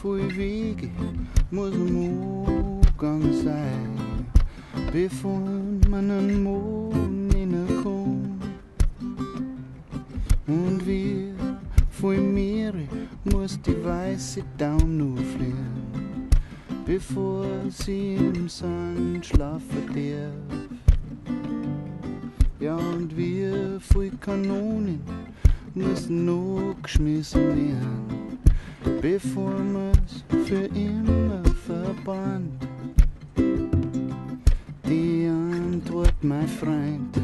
Fui Wege muss Morgen sein, bevor man an Mond hineinkommt. Und wir vor Meere muss die weiße Daum nur fliehen, bevor sie im Sand schlafen darf. Ja, und wir vor Kanonen müssen noch geschmissen werden, bevor mir's für immer verbannt. Die Antwort, mein Freund,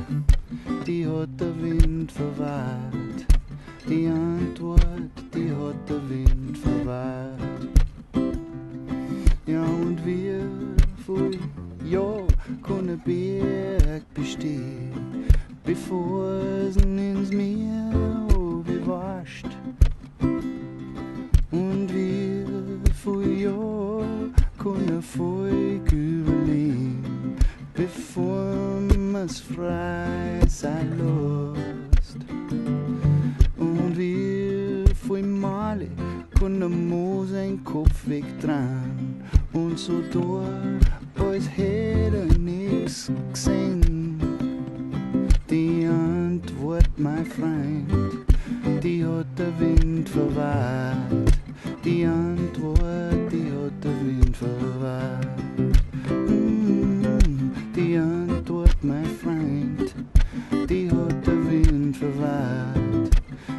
die hat der Wind verwahrt. Die Antwort, die hat der Wind verwahrt. Ja, und wir voll, ja, können Berg bestehen, bevor es ins Meer wascht. Und wir voll, ja, können Volk überleben, bevor mir's frei sein lässt. Und wir voll Male können Mo seinen Kopf wegdrehen und so durch, als hätte er nix gesehen. Die Antwort, mein Freund, die hat der Wind verwahrt. Die Antwort, die hat der Wind verwahrt. Die Antwort, mein Freund, die hat der Wind verwahrt.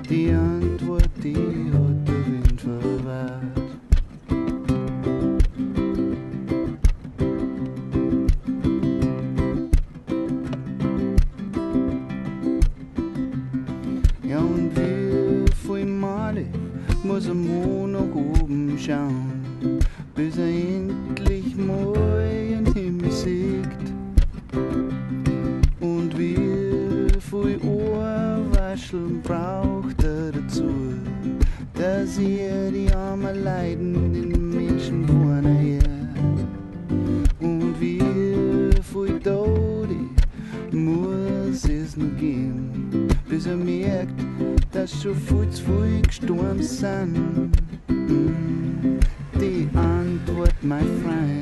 Die Antwort, die hat der Wind verwahrt. Ja, und wir voll Male muss er nach oben schauen, bis er endlich mal den Himmel sieht. Und wir voll Ohrwascheln braucht er dazu, dass er die armen leidenden Menschen vorne her. Und wir voll Tode muss es noch gehen, bis er merkt, dass schon viel zu viel gestorben sind. Die Antwort, mein Freund,